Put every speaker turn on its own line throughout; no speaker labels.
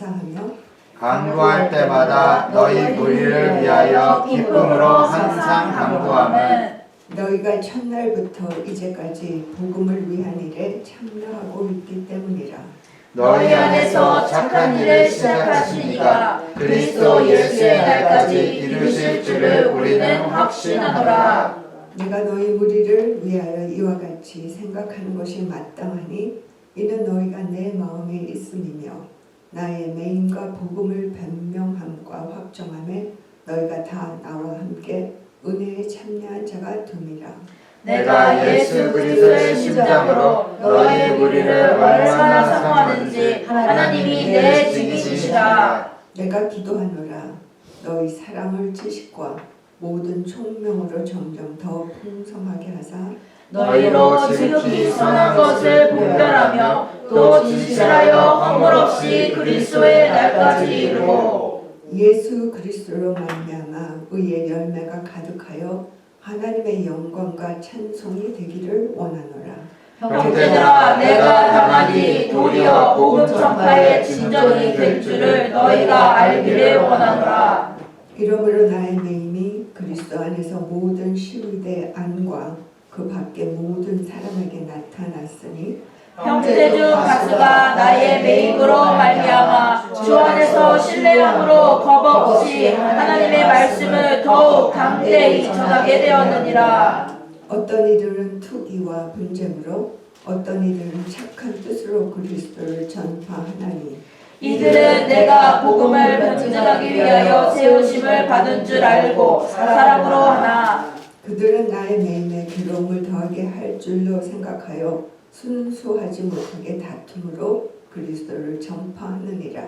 감사하며
간구할 때마다 너희 무리를 위하여 기쁨으로 항상 간구함은
너희가 첫날부터 이제까지 복음을 위한 일에 참여하고 있기 때문이라.
너희 안에서 착한 일을 시작하신 이가 그리스도 예수의 날까지 이루실 줄을 우리는 확신하노라.
내가 너희 무리를 위하여 이와 같이 생각하는 것이 마땅하니 이는 너희가 내 마음에 있음이며 나의 맹인과 복음을 변명함과 확정함에 너희가 다 나와 함께 은혜에 참여한 자가 됨이라.
내가 예수 그리스도의 심장으로 너희 무리를 얼마나 사모하는지 하나님이 내 증인이시라.
내가 기도하노라. 너희 사랑을 지식과 모든 총명으로 점점 더 풍성하게 하사
너희로 지극히 선한 것을 분별하며 또 진실하여 허물 없이 그리스도의 날까지 이루고
예수 그리스도로 말미암아 의의 열매가 가득하여 하나님의 영광과 찬송이 되기를 원하노라.
형제들아, 내가 다만이 도리어 복음 전파의 진정이 될 줄을 너희가 알기를 원하노라.
이러므로 나의 매임이 그리스도 안에서 모든 시위대 안과 그 밖의 모든 사람에게 나타났으니
형제 중 다수가 나의 매임으로 말미암아 주 안에서 신뢰함으로 겁 없이 하나님의 말씀을 더욱 담대히 전하게 되었느니라.
어떤 이들은 투기와 분쟁으로 어떤 이들은 착한 뜻으로 그리스도를 전파하나니
이들은 내가 복음을 변증하기 위하여 세우심을 받은 줄 알고 사랑으로 하나
그들은 나의 매임에 괴로움을 더하게 할 줄로 생각하여 순수하지 못하게 다툼으로 그리스도를 전파하느니라.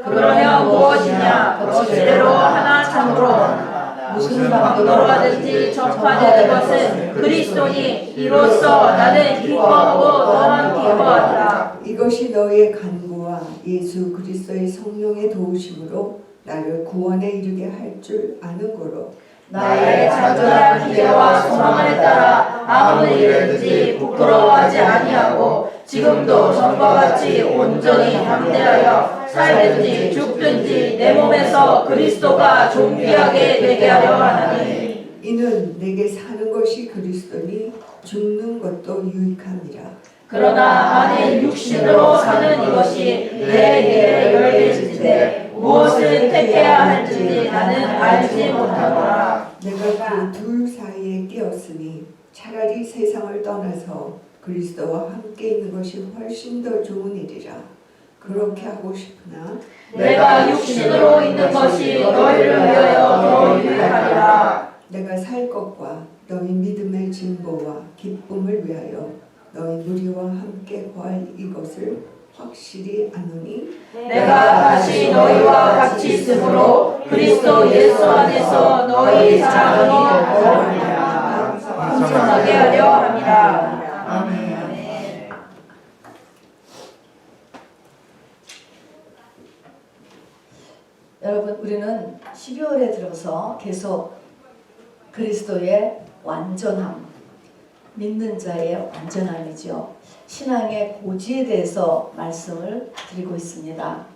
그러면 무엇이냐? 거칠대로 하나 참으로 무슨 방도로 하든지 전파되는 것은 그리스도니 이로써 나는 기뻐하고 너만 기뻐하리라.
이것이 너희의 간구와 예수 그리스도의 성령의 도우심으로 나를 구원에 이르게 할 줄 아는 거로
나의 간절한 기대와 소망에 따라 아무 일이든지 부끄러워하지 아니하고 지금도 전과 같이 온전히 담대하여 살든지 죽든지 내 몸에서 그리스도가 존귀하게 되게 하려 하나니
이는 내게 사는 것이 그리스도니 죽는 것도 유익함이라.
그러나 안에 육신으로 사는 이것이 내게 열릴진데 무엇을 택해야 할지 나는 알지 못하노라.
내가 그 둘 사이에 끼었으니 차라리 세상을 떠나서 그리스도와 함께 있는 것이 훨씬 더 좋은 일이라. 그렇게 하고 싶으나
내가 육신으로 있는 것이 너희를 위하여 더 유익하리라.
내가 살 것과 너희 믿음의 진보와 기쁨을 위하여 너희 무리와 함께 거할 이것을 확실히 아노니
내가 다시 너희와 같이 있으므로 그리스도 예수 안에서 너희 사랑으로 풍성하게 하려 함이라. 아멘.
여러분, 우리는 12월에 들어서 계속 그리스도의 완전함, 믿는 자의 완전함이죠. 신앙의 고지에 대해서 말씀을 드리고 있습니다.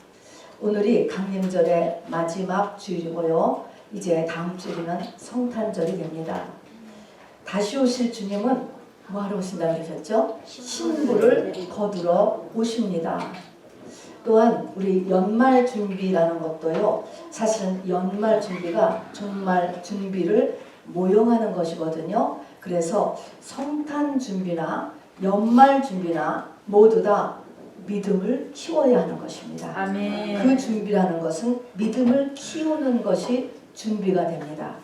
오늘이 강림절의 마지막 주일이고요. 이제 다음 주일은 성탄절이 됩니다. 다시 오실 주님은 뭐하러 오신다고 그러셨죠? 신부를 거두러 오십니다. 또한 우리 연말 준비라는 것도요. 사실은 연말 준비가 종말 준비를 모형하는 것이거든요. 그래서 성탄 준비나 연말 준비나 모두 다 믿음을 키워야 하는 것입니다.
아멘.
그 준비라는 것은 믿음을 키우는 것이 준비가 됩니다.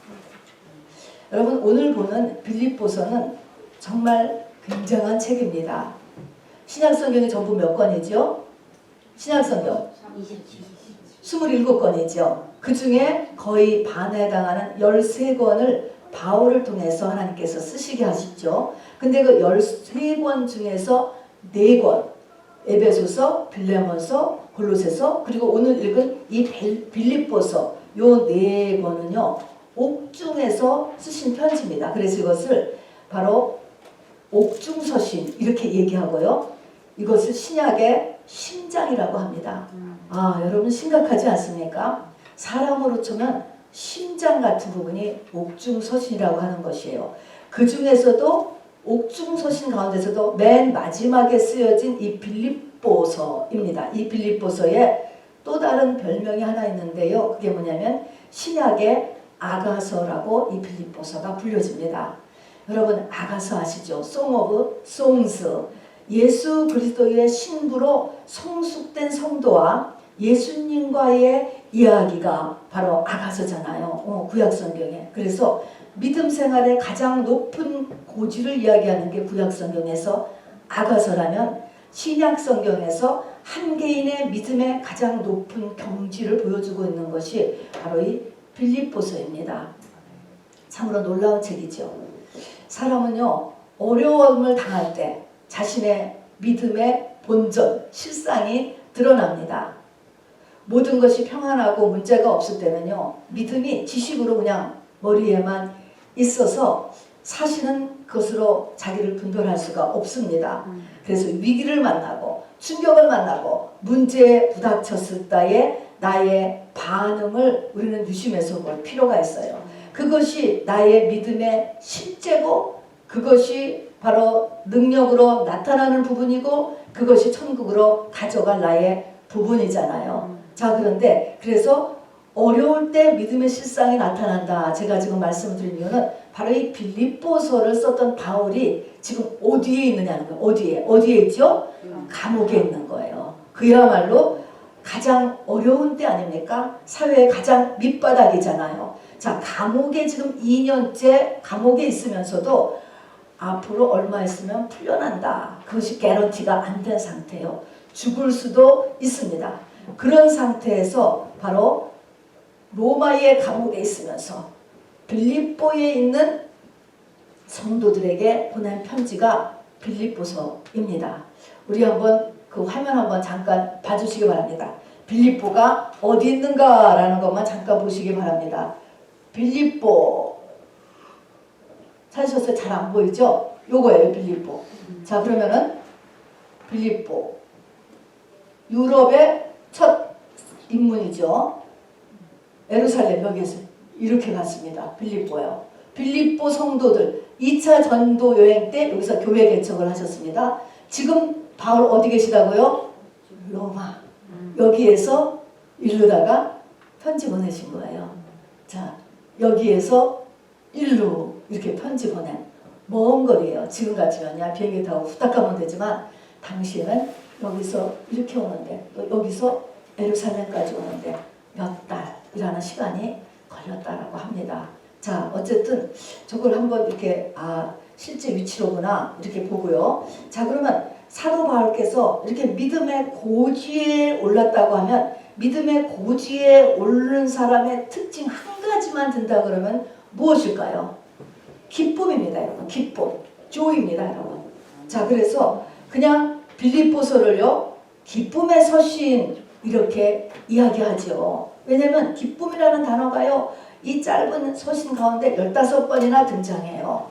여러분, 오늘 보는 빌립보서는 정말 굉장한 책입니다. 신약성경이 전부 몇 권이죠? 신약성경 27권이죠. 그 중에 거의 반에 해당하는 13권을 바울을 통해서 하나님께서 쓰시게 하시죠. 근데 그 13권 중에서 4권, 에베소서, 빌레몬서, 골로새서, 그리고 오늘 읽은 이 빌립보서, 요 4권은요 옥중에서 쓰신 편지입니다. 그래서 이것을 바로 옥중서신 이렇게 얘기하고요. 이것을 신약의 심장이라고 합니다. 아, 여러분 심각하지 않습니까? 사람으로 치면 심장 같은 부분이 옥중서신이라고 하는 것이에요. 그 중에서도 옥중서신 가운데서도 맨 마지막에 쓰여진 이 빌립보서입니다. 이 빌립보서에 또 다른 별명이 하나 있는데요. 그게 뭐냐면 신약의 아가서라고 이 빌립보서가 불려집니다. 여러분 아가서 아시죠? Song of Songs. 예수 그리스도의 신부로 성숙된 성도와 예수님과의 이야기가 바로 아가서잖아요. 구약 성경에. 그래서 믿음 생활의 가장 높은 고지를 이야기하는 게 구약 성경에서 아가서라면 신약 성경에서 한 개인의 믿음의 가장 높은 경지를 보여주고 있는 것이 바로 이 빌립보서입니다. 참으로 놀라운 책이죠. 사람은요, 어려움을 당할 때 자신의 믿음의 본전, 실상이 드러납니다. 모든 것이 평안하고 문제가 없을 때는요, 믿음이 지식으로 그냥 머리에만 있어서 사실은 그것으로 자기를 분별할 수가 없습니다. 그래서 위기를 만나고 충격을 만나고 문제에 부닥쳤을 때에 나의 반응을 우리는 유심해서 볼 필요가 있어요. 그것이 나의 믿음의 실제고 그것이 바로 능력으로 나타나는 부분이고 그것이 천국으로 가져갈 나의 부분이잖아요. 자, 그런데 그래서 어려울 때 믿음의 실상이 나타난다. 제가 지금 말씀드린 이유는 바로 이 빌립보서를 썼던 바울이 지금 어디에 있느냐는 거예요. 어디에 있죠? 감옥에 있는 거예요. 그야말로 가장 어려운 때 아닙니까? 사회의 가장 밑바닥이잖아요. 자, 감옥에 지금 2년째 감옥에 있으면서도 앞으로 얼마 있으면 풀려난다. 그것이 개런티가 안 된 상태예요. 죽을 수도 있습니다. 그런 상태에서 바로 로마의 감옥에 있으면서 빌립보에 있는 성도들에게 보낸 편지가 빌립보서입니다. 우리 한번 그 화면 한번 잠깐 봐주시기 바랍니다. 빌립보가 어디 있는가라는 것만 잠깐 보시기 바랍니다. 빌립보 찾으셨어요? 잘 안 보이죠? 요거예요, 빌립보. 자, 그러면은 빌립보 유럽의 첫 입문이죠. 예루살렘 여기에서 이렇게 갔습니다. 빌립보요. 빌립보 성도들 2차 전도 여행 때 여기서 교회 개척을 하셨습니다. 지금 바울 어디 계시다고요? 로마. 여기에서 일루다가 편지 보내신 거예요. 자, 여기에서 일루 이렇게 편지 보낸 먼 거리예요. 지금 같으면요 비행기 타고 후딱 가면 되지만 당시에는 여기서 이렇게 오는데 또 여기서 예루살렘까지 오는데 몇 달이라는 시간이 걸렸다라고 합니다. 자, 어쨌든 저걸 한번 이렇게 실제 위치로구나 이렇게 보고요. 자, 그러면 사도 바울께서 이렇게 믿음의 고지에 올랐다고 하면 믿음의 고지에 오른 사람의 특징 한 가지만 든다 그러면 무엇일까요? 기쁨입니다, 여러분. 기쁨, 조입니다, 여러분. 자, 그래서 그냥 빌립보서를요 기쁨의 서신 이렇게 이야기하죠. 왜냐하면 기쁨이라는 단어가요 이 짧은 서신 가운데 15번이나 등장해요.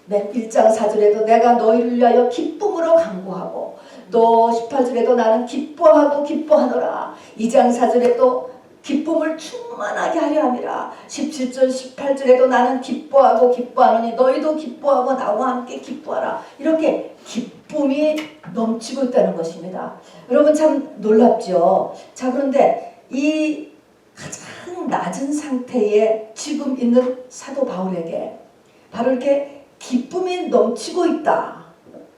맨 1장 4절에도 내가 너희를 위하여 기쁨으로 간구하고 또 18절에도 나는 기뻐하고 기뻐하노라. 2장 4절에도 기쁨을 충만하게 하려 함이라. 17절 18절에도 나는 기뻐하고 기뻐하노니 너희도 기뻐하고 나와 함께 기뻐하라. 이렇게 기쁨이 넘치고 있다는 것입니다. 여러분 참 놀랍죠. 자, 그런데 이 가장 낮은 상태에 지금 있는 사도 바울에게 바로 이렇게 기쁨이 넘치고 있다.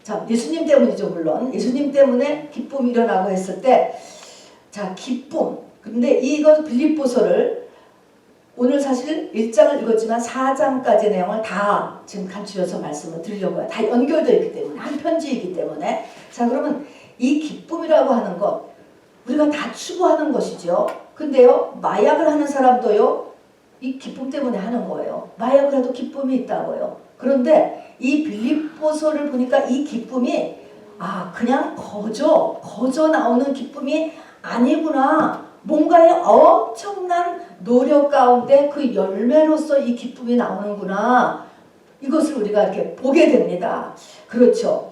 자, 예수님 때문이죠. 물론 예수님 때문에 기쁨이 일어나고 했을 때 자, 기쁨. 근데 이거 빌립보서를 오늘 사실 1장을 읽었지만 4장까지 내용을 다 지금 간추려서 말씀을 드리려고 해요. 다 연결되어 있기 때문에 한 편지이기 때문에. 자, 그러면 이 기쁨이라고 하는 것 우리가 다 추구하는 것이죠. 근데요 마약을 하는 사람도요 이 기쁨 때문에 하는 거예요. 마약을 해도 기쁨이 있다고요. 그런데 이 빌립보서를 보니까 이 기쁨이 그냥 거저 나오는 기쁨이 아니구나. 뭔가의 엄청난 노력 가운데 그 열매로서 이 기쁨이 나오는구나. 이것을 우리가 이렇게 보게 됩니다. 그렇죠.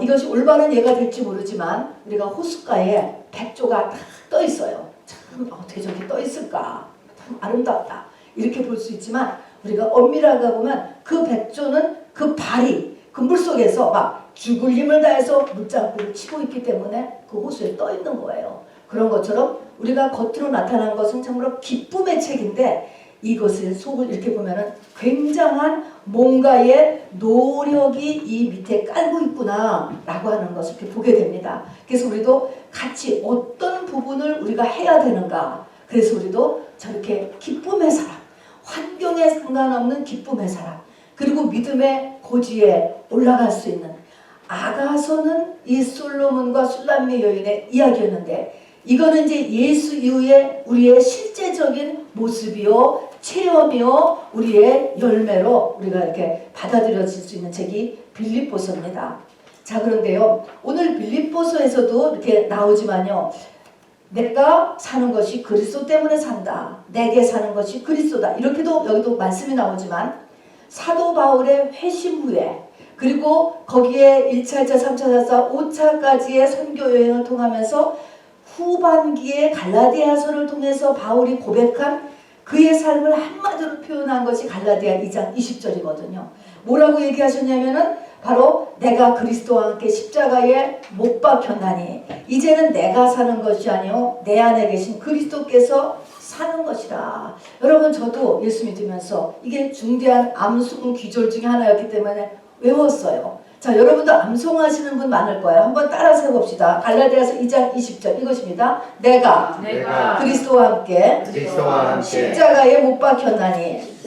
이것이 올바른 예가 될지 모르지만 우리가 호숫가에 백조가 딱 떠 있어요. 참 어떻게 저렇게 떠 있을까? 참 아름답다. 이렇게 볼 수 있지만 우리가 엄밀하게 보면 그 백조는 그 발이 그 물속에서 막 죽을 힘을 다해서 물장구를 치고 있기 때문에 그 호수에 떠 있는 거예요. 그런 것처럼 우리가 겉으로 나타난 것은 참으로 기쁨의 책인데 이것의 속을 이렇게 보면은 굉장한 뭔가의 노력이 이 밑에 깔고 있구나 라고 하는 것을 이렇게 보게 됩니다. 그래서 우리도 같이 어떤 부분을 우리가 해야 되는가. 그래서 우리도 저렇게 기쁨의 사람, 환경에 상관없는 기쁨의 사람, 그리고 믿음의 고지에 올라갈 수 있는 아가서는 이 솔로몬과 술람미 여인의 이야기였는데 이거는 이제 예수 이후에 우리의 실제적인 모습이요, 체험이요, 우리의 열매로 우리가 이렇게 받아들여질 수 있는 책이 빌립보서입니다. 자, 그런데요, 오늘 빌립보서에서도 이렇게 나오지만요, 내가 사는 것이 그리스도 때문에 산다. 내게 사는 것이 그리스도다. 이렇게도 여기도 말씀이 나오지만 사도 바울의 회심 후에 그리고 거기에 1차, 2차, 3차, 4차, 5차까지의 선교 여행을 통하면서 후반기에 갈라디아서를 통해서 바울이 고백한 그의 삶을 한마디로 표현한 것이 갈라디아 2장 20절이거든요. 뭐라고 얘기하셨냐면은 바로 내가 그리스도와 함께 십자가에 못 박혔나니 이제는 내가 사는 것이 아니요 내 안에 계신 그리스도께서 사는 것이라. 여러분, 저도 예수 믿으면서 이게 중대한 암송 기절 중에 하나였기 때문에 외웠어요. 자, 여러분도 암송하시는 분 많을 거예요. 한번 따라서 해봅시다. 갈라디아서 2장 20절 이것입니다. 내가 그리스도와 함께 십자가에 못 박혔나니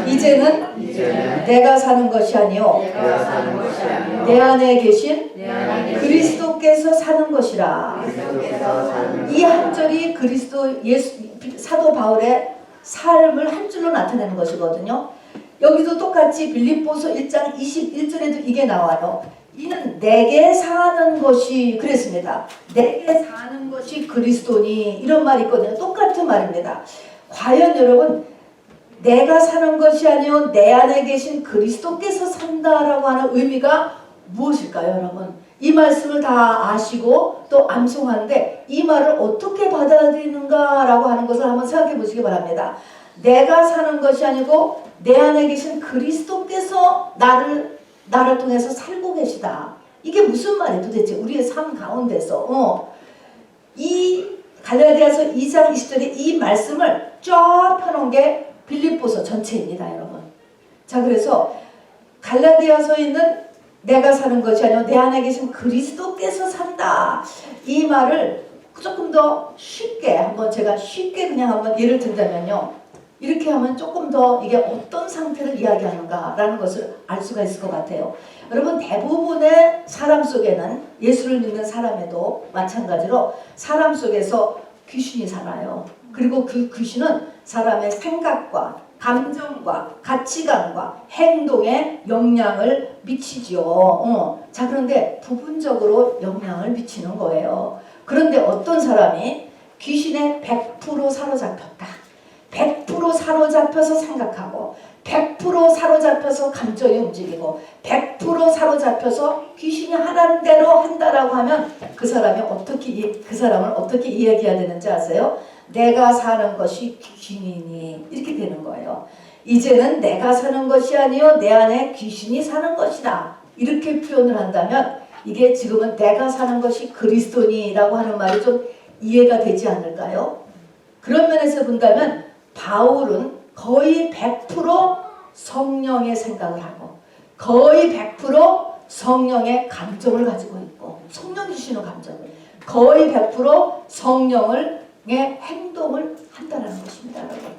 이제는 내가 사는 것이 아니요 내 안에 계신 그리스도께서 사는 것이라. 이 한 절이 그리스도 예수 사도 바울의 삶을 한 줄로 나타내는 것이거든요. 여기도 똑같이 빌립보서 1장 21절에도 이게 나와요. 이는 내게 사는 것이 그랬습니다. 내게 사는 것이 그리스도니 이런 말이 있거든요. 똑같은 말입니다. 과연 여러분, 내가 사는 것이 아니요 내 안에 계신 그리스도께서 산다라고 하는 의미가 무엇일까요, 여러분? 이 말씀을 다 아시고 또 암송하는데 이 말을 어떻게 받아들이는가라고 하는 것을 한번 생각해 보시기 바랍니다. 내가 사는 것이 아니고 내 안에 계신 그리스도께서 나를 통해서 살고 계시다. 이게 무슨 말이에요 도대체 우리의 삶 가운데서. 이 갈라디아서 2장 20절에 이 말씀을 쫙 펴놓은 게 빌립보서 전체입니다, 여러분. 자, 그래서 갈라디아서에 있는 내가 사는 것이 아니고 내 안에 계신 그리스도께서 산다. 이 말을 조금 더 쉽게 한번 제가 쉽게 그냥 한번 예를 든다면요. 이렇게 하면 조금 더 이게 어떤 상태를 이야기하는가라는 것을 알 수가 있을 것 같아요. 여러분, 대부분의 사람 속에는 예수를 믿는 사람에도 마찬가지로 사람 속에서 귀신이 살아요. 그리고 그 귀신은 사람의 생각과 감정과 가치관과 행동에 영향을 미치죠. 자, 그런데 부분적으로 영향을 미치는 거예요. 그런데 어떤 사람이 귀신에 100% 사로잡혔다. 100% 사로잡혀서 생각하고 100% 사로잡혀서 감정이 움직이고 100% 사로잡혀서 귀신이 하라는 대로 한다라고 하면 그 사람을 어떻게 이야기해야 되는지 아세요? 내가 사는 것이 귀신이니 이렇게 되는 거예요. 이제는 내가 사는 것이 아니요 내 안에 귀신이 사는 것이다. 이렇게 표현을 한다면 이게 지금은 내가 사는 것이 그리스도니라고 하는 말이 좀 이해가 되지 않을까요? 그런 면에서 본다면 바울은 거의 100% 성령의 생각을 하고 거의 100% 성령의 감정을 가지고 있고 성령 주시는 감정을 거의 100% 성령의 행동을 한다는 것입니다, 여러분.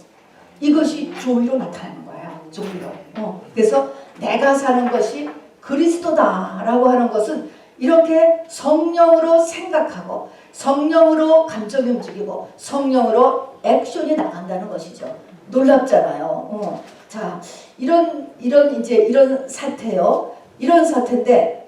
이것이 조의로 나타나는 거예요. 조의로. 그래서 내가 사는 것이 그리스도다라고 하는 것은 이렇게 성령으로 생각하고 성령으로 감정이 움직이고 성령으로 액션이 나간다는 것이죠. 놀랍잖아요. 자, 이런 사태요. 이런 사태인데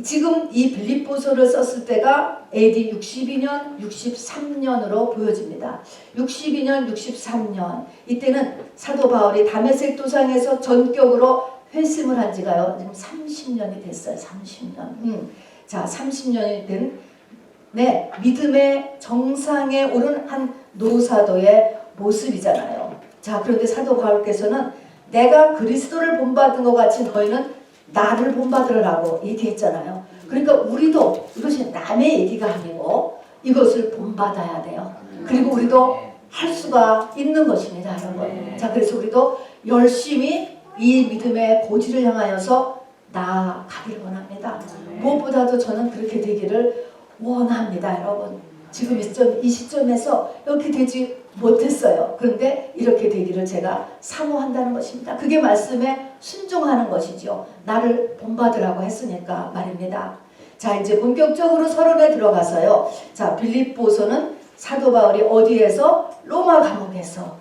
지금 이 빌립보서를 썼을 때가 AD 62년, 63년으로 보여집니다. 62년, 63년 이때는 사도 바울이 다메섹 도상에서 전격으로 회심을 한 지가요 지금 30년이 됐어요. 30년. 자, 30년이 된 믿음의 정상에 오른 한 노사도의 모습이잖아요. 자, 그런데 사도 바울께서는 내가 그리스도를 본받은 것 같이 너희는 나를 본받으라고 얘기했잖아요. 그러니까 우리도 이것이 남의 얘기가 아니고 이것을 본받아야 돼요. 그리고 우리도 할 수가 있는 것입니다, 여러분. 자, 그래서 우리도 열심히 이 믿음의 고지를 향하여서 나아가기를 원합니다. 무엇보다도 저는 그렇게 되기를 원합니다, 여러분. 지금 이 시점에서 이렇게 되지 못했어요. 그런데 이렇게 되기를 제가 사모한다는 것입니다. 그게 말씀에 순종하는 것이죠. 나를 본받으라고 했으니까 말입니다. 자, 이제 본격적으로 서론에 들어가서요. 자, 빌립보서는 사도 바울이 어디에서? 로마 감옥에서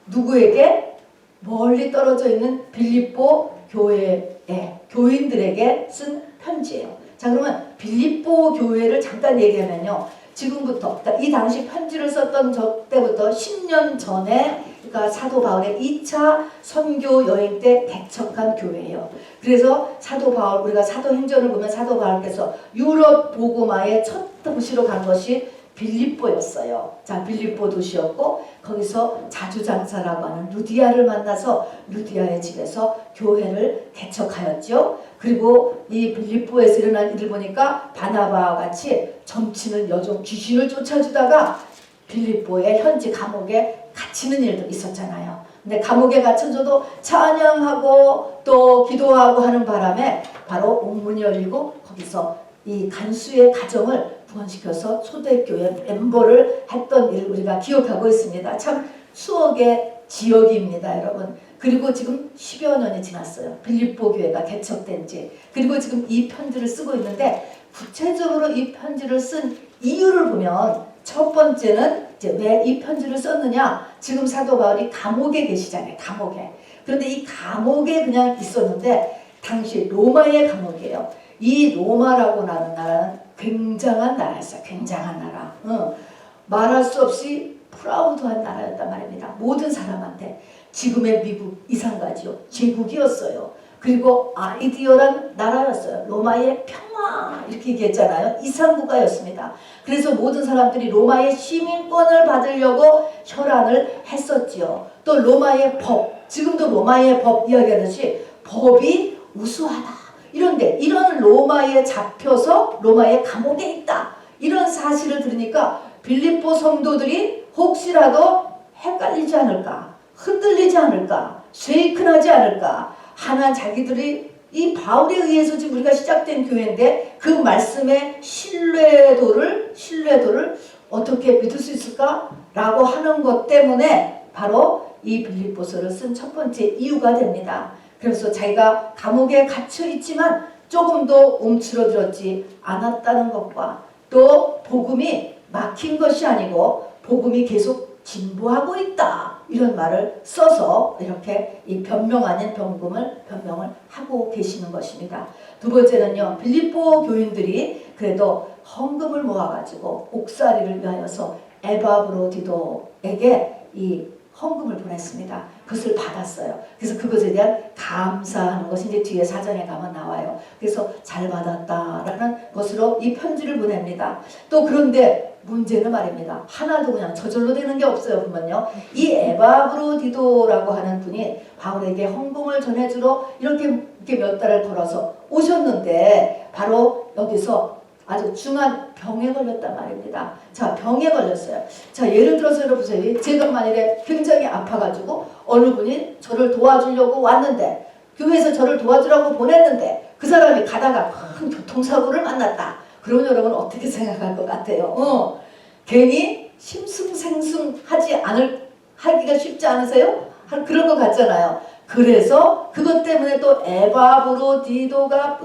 누구에게? 멀리 떨어져 있는 빌립보 교회에 교인들에게 쓴 편지예요. 자, 그러면 빌립보 교회를 잠깐 얘기하면요. 지금부터 이 당시 편지를 썼던 때부터 10년 전에 그러니까 사도 바울의 2차 선교 여행 때 개척한 교회예요. 그래서 사도 바울 우리가 사도행전을 보면 사도 바울께서 유럽 복음화의 첫 도시로 간 것이 빌립보였어요. 자, 빌립보 도시였고 거기서 자주장사라고 하는 루디아를 만나서 루디아의 집에서 교회를 개척하였죠. 그리고 이 빌립보에서 일어난 일을 보니까 바나바와 같이 점치는 여종 귀신을 쫓아주다가 빌립보의 현지 감옥에 갇히는 일도 있었잖아요. 근데 감옥에 갇혀져도 찬양하고 또 기도하고 하는 바람에 바로 옥문이 열리고 거기서 이 간수의 가정을 구원시켜서 초대교회 멤버를 했던 일을 우리가 기억하고 있습니다. 참 추억의 지역입니다, 여러분. 그리고 지금 10여 년이 지났어요. 빌립보 교회가 개척된 지. 그리고 지금 이 편지를 쓰고 있는데 구체적으로 이 편지를 쓴 이유를 보면 첫 번째는 이제 왜 이 편지를 썼느냐? 지금 사도 바울이 감옥에 계시잖아요. 감옥에. 그런데 이 감옥에 그냥 있었는데 당시 로마의 감옥이에요. 이 로마라고 하는 나라는 굉장한 나라였어요. 굉장한 나라. 말할 수 없이 프라우드한 나라였단 말입니다. 모든 사람한테. 지금의 미국 이상가지요. 제국이었어요. 그리고 아이디어란 나라였어요. 로마의 평화 이렇게 얘기했잖아요. 이상국가였습니다. 그래서 모든 사람들이 로마의 시민권을 받으려고 혈안을 했었지요. 또 로마의 법, 지금도 로마의 법 이야기하듯이 법이 우수하다. 이런데 이런 로마에 잡혀서 로마의 감옥에 있다. 이런 사실을 들으니까 빌립보 성도들이 혹시라도 헷갈리지 않을까? 흔들리지 않을까? 쉐이크나지 않을까? 하나 자기들이 이 바울에 의해서 지금 우리가 시작된 교회인데 그 말씀의 신뢰도를 어떻게 믿을 수 있을까라고 하는 것 때문에 바로 이 빌립보서를 쓴 첫 번째 이유가 됩니다. 그래서 자기가 감옥에 갇혀 있지만 조금도 움츠러들었지 않았다는 것과 또 복음이 막힌 것이 아니고 복음이 계속 진보하고 있다. 이런 말을 써서 이렇게 이 변명 아닌 변명을 하고 계시는 것입니다. 두 번째는요. 빌립보 교인들이 그래도 헌금을 모아가지고 옥살이를 위하여서 에바브로디도에게 이 헌금을 보냈습니다. 그것을 받았어요. 그래서 그것에 대한 감사하는 것이 이제 뒤에 사전에 가면 나와요. 그래서 잘 받았다라는 것으로 이 편지를 보냅니다. 또 그런데 문제는 말입니다. 하나도 그냥 저절로 되는 게 없어요. 보면요. 이 에바브로디도라고 하는 분이 바울에게 헌금을 전해주러 이렇게 몇 달을 걸어서 오셨는데 바로 여기서 아주 중한 병에 걸렸단 말입니다. 자, 병에 걸렸어요. 자, 예를 들어서 여러분 보세요. 제가 만일에 굉장히 아파가지고 어느 분이 저를 도와주려고 왔는데 교회에서 저를 도와주라고 보냈는데 그 사람이 가다가 큰 교통사고를 만났다. 그러면 여러분 어떻게 생각할 것 같아요? 괜히 하기가 쉽지 않으세요? 그런 것 같잖아요. 그래서 그것 때문에 또 에바브로디도가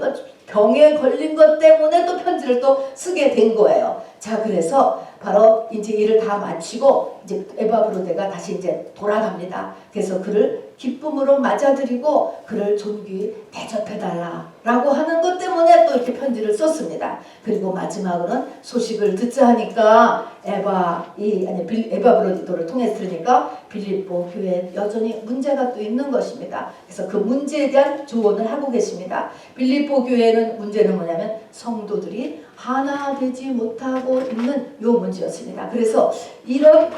병에 걸린 것 때문에 또 편지를 또 쓰게 된 거예요. 자, 그래서 바로 이제 일을 다 마치고 이제 에바브로데가 다시 이제 돌아갑니다. 그래서 그를 기쁨으로 맞아들이고 그를 존귀히 대접해달라라고 하는 것 때문에 또 이렇게 편지를 썼습니다. 그리고 마지막으로는 소식을 듣자 하니까 에바브로디도를 통해서 들으니까 빌립보 교회에 여전히 문제가 또 있는 것입니다. 그래서 그 문제에 대한 조언을 하고 계십니다. 빌립보 교회는 문제는 뭐냐면 성도들이 하나 되지 못하고 있는 요 문제였습니다. 그래서 이런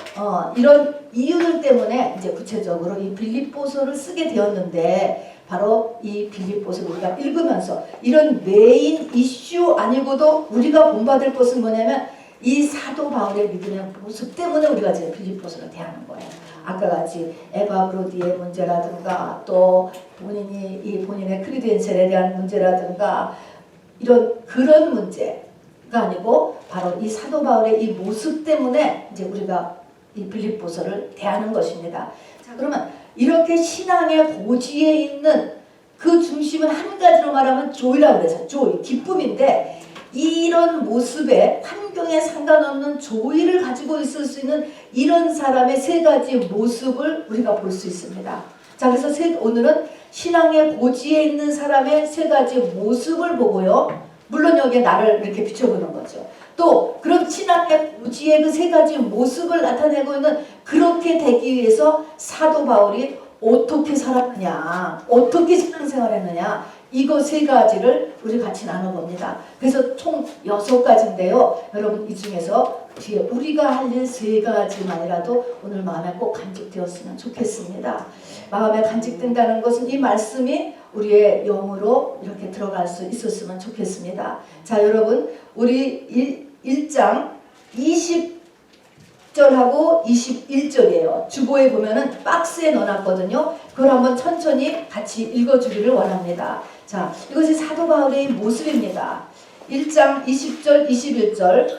이유들 때문에 이제 구체적으로 이 빌립보서를 쓰게 되었는데 바로 이 빌립보서를 우리가 읽으면서 이런 메인 이슈 아니고도 우리가 본받을 것은 뭐냐면 이 사도 바울의 믿음의 모습 때문에 우리가 지금 빌립보서를 대하는 거예요. 아까 같이 에바브로디의 문제라든가 또 본인의 크리덴셜에 대한 문제라든가 그런 문제가 아니고 바로 이 사도 바울의 이 모습 때문에 이제 우리가 이 빌립보서를 대하는 것입니다. 자, 그러면 이렇게 신앙의 고지에 있는 그 중심은 한 가지로 말하면 조이라고 그래서 조이, 기쁨인데 이런 모습에 환경에 상관없는 조이를 가지고 있을 수 있는 이런 사람의 세 가지 모습을 우리가 볼 수 있습니다. 자, 그래서 오늘은 신앙의 고지에 있는 사람의 세 가지 모습을 보고요. 물론 여기에 나를 이렇게 비춰보는 거죠. 또 그런 신앙의 고지의 그 세 가지 모습을 나타내고 있는 그렇게 되기 위해서 사도 바울이 어떻게 살았느냐, 어떻게 신앙생활했느냐, 이거 세 가지를 우리 같이 나눠봅니다. 그래서 총 6가지인데요. 여러분 이 중에서 뒤에 우리가 할 일 3가지만이라도 오늘 마음에 꼭 간직되었으면 좋겠습니다. 마음에 간직된다는 것은 이 말씀이 우리의 영으로 이렇게 들어갈 수 있었으면 좋겠습니다. 자, 여러분 우리 1장 20절하고 21절이에요. 주보에 보면은 박스에 넣어놨거든요. 그걸 한번 천천히 같이 읽어주기를 원합니다. 자, 이것이 사도 바울의 모습입니다. 1장 20절, 21절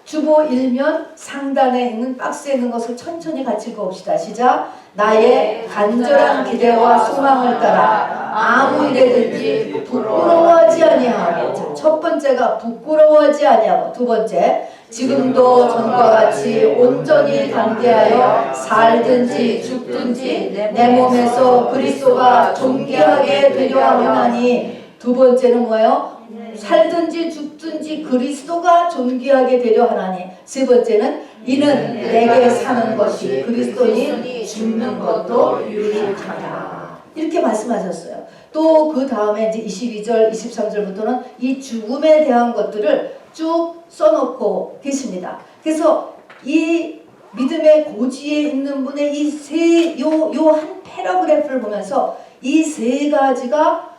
주보 1면 상단에 있는 박스에 있는 것을 천천히 같이 읽어봅시다. 시작. 나의 간절한 기대와 소망을 따라 아무 일에든지 부끄러워하지 아니하고. 자, 첫 번째가 부끄러워하지 아니하고, 두 번째 지금도 전과 같이 온전히 담대하여 살든지 죽든지 내 몸에서 그리스도가 존귀하게 되려 하나니. 두 번째는 뭐예요? 살든지 죽든지 그리스도가 존귀하게 되려 하나니. 세 번째는 이는 내게 사는 것이 그리스도니 죽는 것도 유익하다. 이렇게 말씀하셨어요. 또 그 다음에 이제 22절, 23절부터는 이 죽음에 대한 것들을 쭉 써놓고 계십니다. 그래서 이 믿음의 고지에 있는 분의 이 한 패러그래프를 보면서 이 세 가지가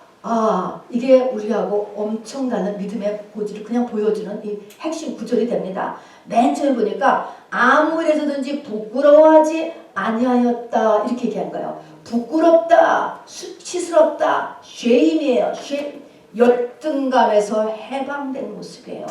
이게 우리하고 엄청나는 믿음의 고지를 그냥 보여주는 이 핵심 구절이 됩니다. 맨 처음에 보니까 아무 일에서든지 부끄러워하지 아니하였다 이렇게 얘기한 거예요. 부끄럽다, 수치스럽다, 쉐임이에요. 열등감에서 해방된 모습이에요.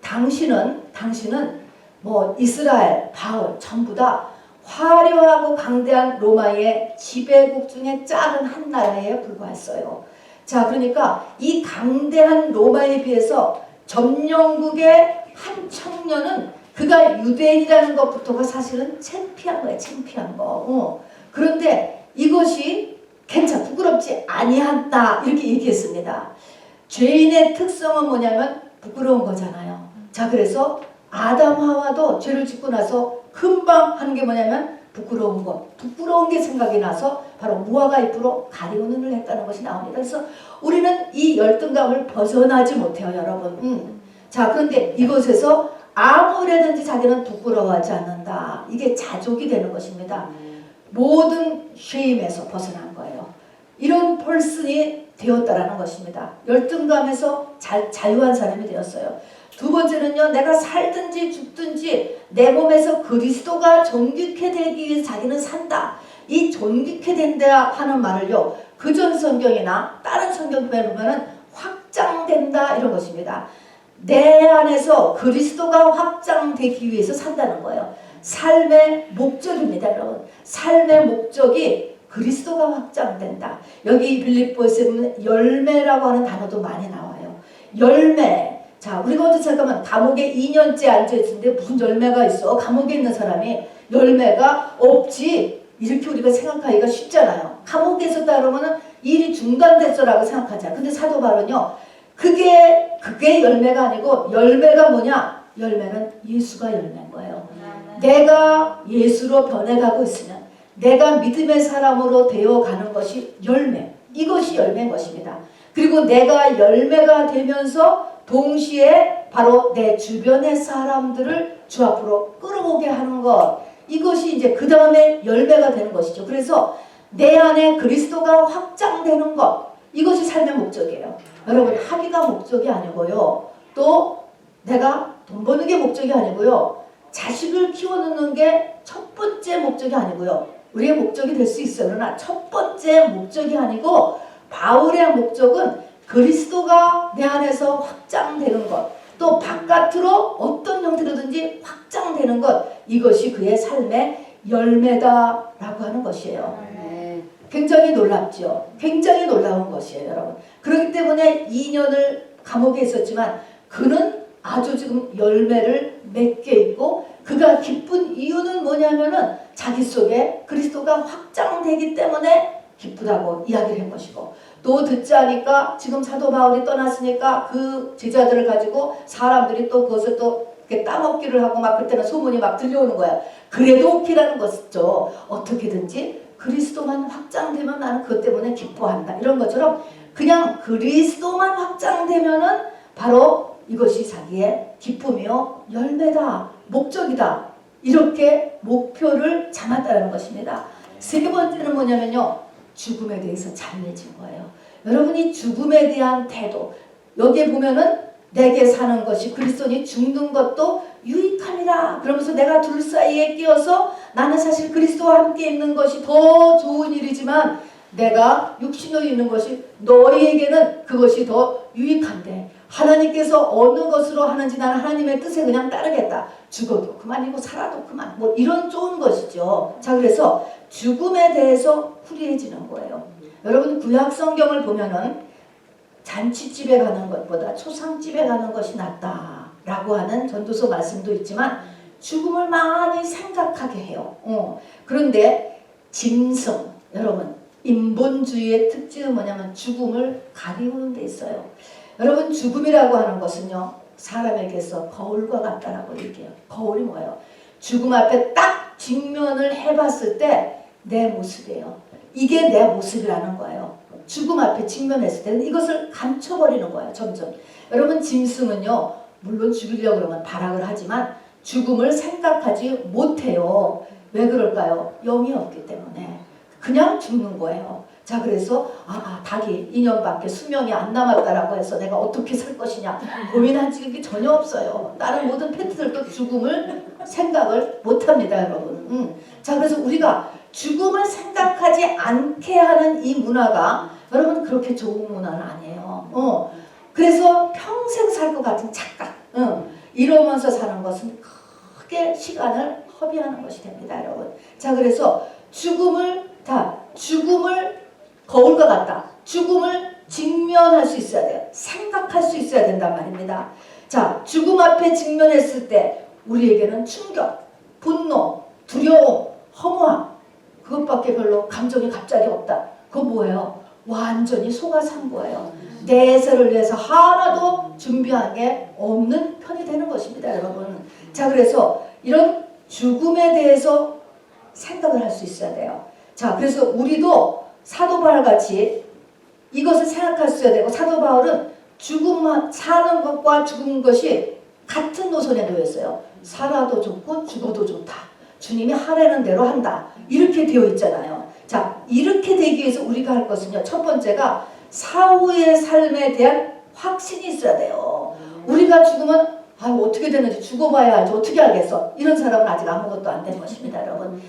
당신은 뭐 이스라엘, 바울 전부 다 화려하고 강대한 로마의 지배국 중에 작은 한 나라에 불과했어요. 자, 그러니까 이 강대한 로마에 비해서 점령국의 한 청년은 그가 유대인이라는 것부터가 사실은 창피한 거예요. 창피한 거. 그런데 이것이 부끄럽지 아니한다 이렇게 얘기했습니다. 죄인의 특성은 뭐냐면 부끄러운 거잖아요. 자, 그래서 아담 하와도 죄를 짓고 나서 금방 하는 게 뭐냐면 부끄러운 것, 부끄러운 게 생각이 나서 바로 무화과 잎으로 가리고 눈을 했다는 것이 나옵니다. 그래서 우리는 이 열등감을 벗어나지 못해요, 여러분. 자, 그런데 이곳에서 아무래든지 자기는 부끄러워하지 않는다. 이게 자족이 되는 것입니다. 모든 쉐임에서 벗어난 거예요. 이런 펄슨이 되었다라는 것입니다. 열등감에서 자유한 사람이 되었어요. 두 번째는요, 내가 살든지 죽든지 내 몸에서 그리스도가 존귀케 되기 위해서 자기는 산다. 이 존귀케 된다 하는 말을요, 그전 성경이나 다른 성경에 보면은 확장된다 이런 것입니다. 내 안에서 그리스도가 확장되기 위해서 산다는 거예요. 삶의 목적입니다, 여러분. 삶의 목적이 그리스도가 확장된다. 여기 빌립보에서 보면 열매라고 하는 단어도 많이 나와요. 열매. 자, 우리가 어떻게 생각하면 감옥에 2년째 앉아있는데 무슨 열매가 있어? 감옥에 있는 사람이 열매가 없지. 이렇게 우리가 생각하기가 쉽잖아요. 감옥에 있었다 그러면 일이 중단됐어라고 생각하잖아요. 근데 사도 바울은요, 그게 열매가 아니고 열매가 뭐냐? 열매는 예수가 열매인 거예요. 내가 예수로 변해가고 있으면 내가 믿음의 사람으로 되어가는 것이 열매. 이것이 열매인 것입니다. 그리고 내가 열매가 되면서 동시에 바로 내 주변의 사람들을 주 앞으로 끌어오게 하는 것. 이것이 이제 그 다음에 열매가 되는 것이죠. 그래서 내 안에 그리스도가 확장되는 것. 이것이 삶의 목적이에요. 여러분, 학위가 목적이 아니고요. 또 내가 돈 버는 게 목적이 아니고요. 자식을 키워놓는 게 첫 번째 목적이 아니고요. 우리의 목적이 될 수 있어요. 그러나 첫 번째 목적이 아니고 바울의 목적은 그리스도가 내 안에서 확장되는 것, 또 바깥으로 어떤 형태로든지 확장되는 것, 이것이 그의 삶의 열매다라고 하는 것이에요. 굉장히 놀랍죠. 굉장히 놀라운 것이에요, 여러분. 그렇기 때문에 2년을 감옥에 있었지만 그는 아주 지금 열매를 맺게 있고, 그가 기쁜 이유는 뭐냐면은 자기 속에 그리스도가 확장되기 때문에 기쁘다고 이야기를 한 것이고, 또 듣지 않으니까 지금 사도 바울이 떠났으니까 그 제자들을 가지고 사람들이 또 그것을 또 따먹기를 하고 막 그때는 소문이 막 들려오는 거야. 그래도 오케이라는 것이죠. 어떻게든지 그리스도만 확장되면 나는 그것 때문에 기뻐한다. 이런 것처럼 그냥 그리스도만 확장되면은 바로 이것이 자기의 기쁨이요 열매다, 목적이다. 이렇게 목표를 잡았다는 것입니다. 세 번째는 뭐냐면요, 죽음에 대해서 잘해진 거예요. 여러분이 죽음에 대한 태도, 여기에 보면은 내게 사는 것이 그리스도니 죽는 것도 유익함이라. 그러면서 내가 둘 사이에 끼어서 나는 사실 그리스도와 함께 있는 것이 더 좋은 일이지만 내가 육신으로 있는 것이 너희에게는 그것이 더 유익한데, 하나님께서 어느 것으로 하는지 나는 하나님의 뜻에 그냥 따르겠다. 죽어도 그만이고 살아도 그만. 뭐 이런 좋은 것이죠. 자, 그래서 죽음에 대해서 후리해지는 거예요. 여러분, 구약 성경을 보면은 잔치집에 가는 것보다 초상집에 가는 것이 낫다라고 하는 전도서 말씀도 있지만 죽음을 많이 생각하게 해요. 그런데 짐승, 여러분, 인본주의의 특징은 뭐냐면 죽음을 가리우는 데 있어요. 여러분, 죽음이라고 하는 것은요, 사람에게서 거울과 같다라고 얘기해요. 거울이 뭐예요? 죽음 앞에 딱 직면을 해봤을 때 내 모습이에요. 이게 내 모습이라는 거예요. 죽음 앞에 직면했을 때는 이것을 감춰버리는 거예요. 점점. 여러분, 짐승은요, 물론 죽이려고 그러면 발악을 하지만 죽음을 생각하지 못해요. 왜 그럴까요? 영이 없기 때문에. 그냥 죽는 거예요. 자, 그래서 닭이 2년밖에 수명이 안 남았다라고 해서 내가 어떻게 살 것이냐 고민한 적이 전혀 없어요. 다른 모든 페트들도 죽음을 생각을 못합니다, 여러분. 자, 그래서 우리가 죽음을 생각하지 않게 하는 이 문화가 여러분 그렇게 좋은 문화는 아니에요. 그래서 평생 살 것 같은 착각, 이러면서 사는 것은 크게 시간을 허비하는 것이 됩니다, 여러분. 자, 그래서 죽음을 거울과 같다. 죽음을 직면할 수 있어야 돼요. 생각할 수 있어야 된단 말입니다. 자, 죽음 앞에 직면했을 때 우리에게는 충격, 분노, 두려움, 허무함, 그것밖에 별로 감정이 갑자기 없다. 그건 뭐예요? 완전히 속아산 거예요. 내세를 위해서 하나도 준비한 게 없는 편이 되는 것입니다, 여러분. 자, 그래서 이런 죽음에 대해서 생각을 할 수 있어야 돼요. 자, 그래서 우리도 사도 바울 같이 이것을 생각할 수 있어야 되고, 사도 바울은 죽음, 사는 것과 죽은 것이 같은 노선에 놓여 있어요. 살아도 좋고 죽어도 좋다. 주님이 하라는 대로 한다. 이렇게 되어 있잖아요. 자, 이렇게 되기 위해서 우리가 할 것은요, 첫 번째가 사후의 삶에 대한 확신이 있어야 돼요. 우리가 죽으면 어떻게 되는지 죽어봐야 알지 어떻게 알겠어. 이런 사람은 아직 아무것도 안 된 것입니다, 여러분.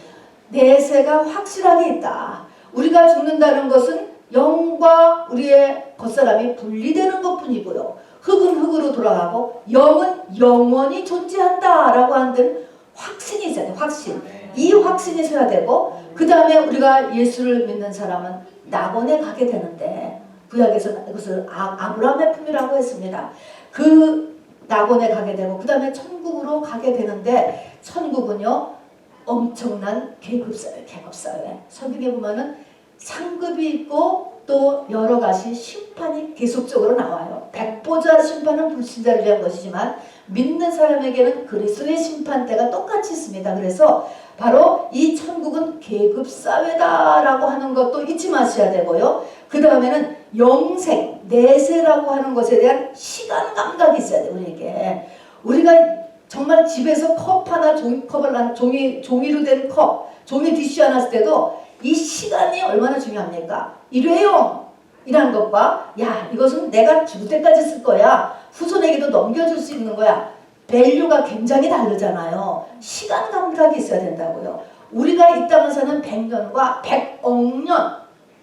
내세가 확실하게 있다. 우리가 죽는다는 것은 영과 우리의 겉사람이 분리되는 것뿐이고요. 흙은 흙으로 돌아가고 영은 영원히 존재한다라고 하는 확신이 있어야 돼요. 확신. 이 확신이 있어야 되고, 그 다음에 우리가 예수를 믿는 사람은 낙원에 가게 되는데, 구약에서 이것을 아브라함의 품이라고 했습니다. 그 낙원에 가게 되고 그 다음에 천국으로 가게 되는데 천국은요 엄청난 계급사회. 설국에 보면은 상급이 있고 또 여러 가지 심판이 계속적으로 나와요. 백보자 심판은 불신자를 위한 것이지만 믿는 사람에게는 그리스도의 심판대가 똑같이 있습니다. 그래서 바로 이 천국은 계급사회다라고 하는 것도 잊지 마셔야 되고요. 그 다음에는 영생, 내세라고 하는 것에 대한 시간 감각이 있어야 돼요. 우리가 정말 집에서 컵 하나, 종이로 된 컵, 종이 디쉬 하나 쓸 때도 이 시간이 얼마나 중요합니까? 일회용이라는 것과 야 이것은 내가 죽을 때까지 쓸 거야. 후손에게도 넘겨줄 수 있는 거야. 밸류가 굉장히 다르잖아요. 시간 감각이 있어야 된다고요. 우리가 이 땅을 사는 100년과 100억 년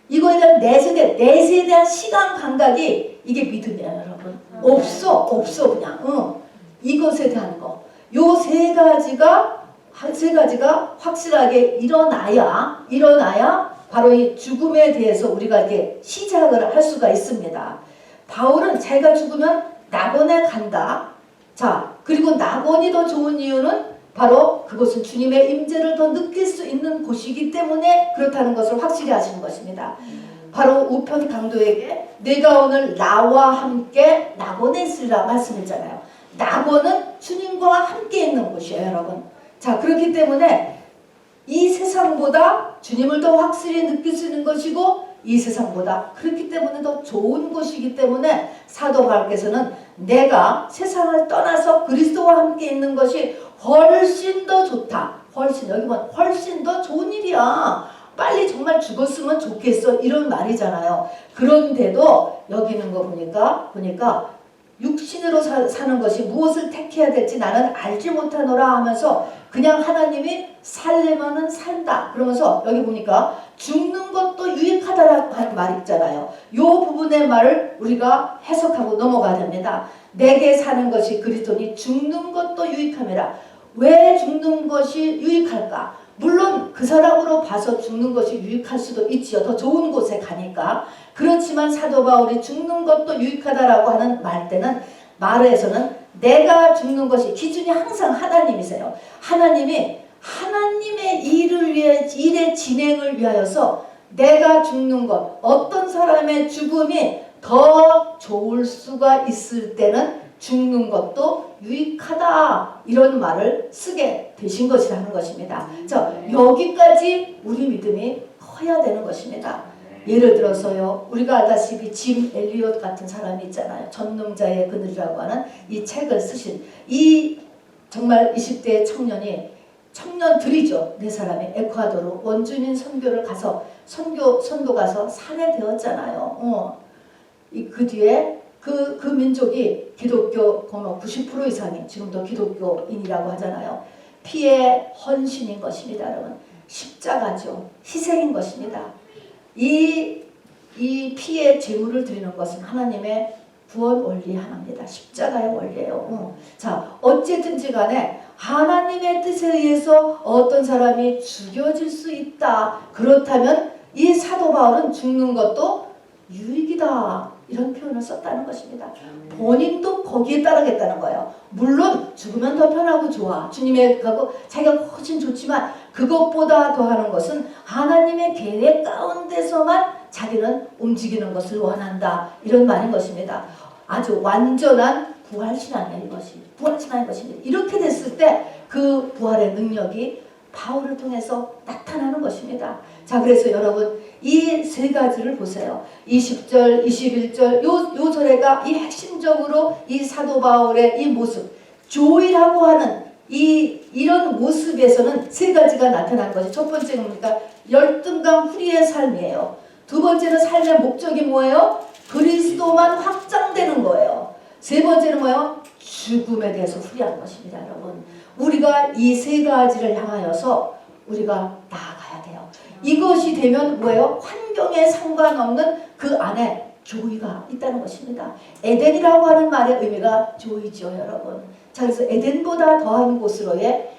이거에 대한 내세에 대한 시간 감각이 이게 믿음이에요, 여러분. 없어 그냥. 이것에 대한 거. 요 세 가지가 확실하게 일어나야 바로 이 죽음에 대해서 우리가 이렇게 시작을 할 수가 있습니다. 바울은 자기가 죽으면 낙원에 간다. 자, 그리고 낙원이 더 좋은 이유는 바로 그것은 주님의 임재를 더 느낄 수 있는 곳이기 때문에 그렇다는 것을 확실히 하시는 것입니다. 바로 우편 강도에게 내가 오늘 나와 함께 낙원에 있으리라 말씀했잖아요. 낙원은 주님과 함께 있는 곳이에요, 여러분. 자, 그렇기 때문에 이 세상보다 주님을 더 확실히 느낄 수 있는 것이고 이 세상보다 그렇기 때문에 더 좋은 곳이기 때문에 사도 바울께서는 내가 세상을 떠나서 그리스도와 함께 있는 것이 훨씬 더 좋다. 훨씬 더 좋은 일이야. 빨리 정말 죽었으면 좋겠어. 이런 말이잖아요. 그런데도 여기 있는 거 보니까 육신으로 사는 것이 무엇을 택해야 될지 나는 알지 못하노라 하면서 그냥 하나님이 살려면은 산다. 그러면서 여기 보니까 죽는 것도 유익하다라고 하는 말이 있잖아요. 이 부분의 말을 우리가 해석하고 넘어가야 됩니다. 내게 사는 것이 그리스도니 죽는 것도 유익함이라. 왜 죽는 것이 유익할까? 물론 그 사람으로 봐서 죽는 것이 유익할 수도 있지요. 더 좋은 곳에 가니까. 그렇지만 사도 바울이 죽는 것도 유익하다라고 하는 말에서는 내가 죽는 것이 기준이 항상 하나님이세요. 하나님의 일의 진행을 위하여서 내가 죽는 것, 어떤 사람의 죽음이 더 좋을 수가 있을 때는 죽는 것도 유익하다 이런 말을 쓰게 되신 것이라는 것입니다. 자, 여기까지 우리 믿음이 커야 되는 것입니다. 예를 들어서요, 우리가 알다시피 짐 엘리엇 같은 사람이 있잖아요. 전능자의 그늘이라고 하는 이 책을 쓰신 이 정말 20대 청년들이죠. 네 사람이 에콰도르 원주민 선교를 가서 선교 가서 살해되었잖아요. 그 뒤에 그 민족이 기독교 90% 이상이 지금도 기독교인이라고 하잖아요. 피의 헌신인 것입니다, 여러분. 십자가죠. 희생인 것입니다. 이 피의 제물을 드리는 것은 하나님의 구원 원리 하나입니다. 십자가의 원리예요. 자, 어쨌든지 간에 하나님의 뜻에 의해서 어떤 사람이 죽여질 수 있다. 그렇다면 이 사도 바울은 죽는 것도 유익이다. 이런 표현을 썼다는 것입니다. 본인도 거기에 따르겠다는 거예요. 물론 죽으면 더 편하고 좋아. 주님의 가고 자기가 훨씬 좋지만 그것보다 더하는 것은 하나님의 계획 가운데서만 자기는 움직이는 것을 원한다. 이런 말인 것입니다. 아주 완전한 부활신앙이에요. 이것이. 부활신앙인 것입니다. 이렇게 됐을 때 그 부활의 능력이 바울을 통해서 나타나는 것입니다. 자, 그래서 여러분 이 세 가지를 보세요. 20절, 21절 요 절에가 이 핵심적으로 이 사도 바울의 이 모습, 조이라고 하는 이런 모습에서는 세 가지가 나타난 것이 첫 번째는 뭡니까? 열등감 후리의 삶이에요. 두 번째는 삶의 목적이 뭐예요? 그리스도만 확장되는 거예요. 세 번째는 뭐예요? 죽음에 대해서 후리하는 것입니다, 여러분. 우리가 이 세 가지를 향하여서 우리가 나아가야 돼요. 이것이 되면 뭐예요? 환경에 상관없는 그 안에 조이가 있다는 것입니다. 에덴이라고 하는 말의 의미가 조이죠, 여러분. 자, 그래서 에덴보다 더한 곳으로의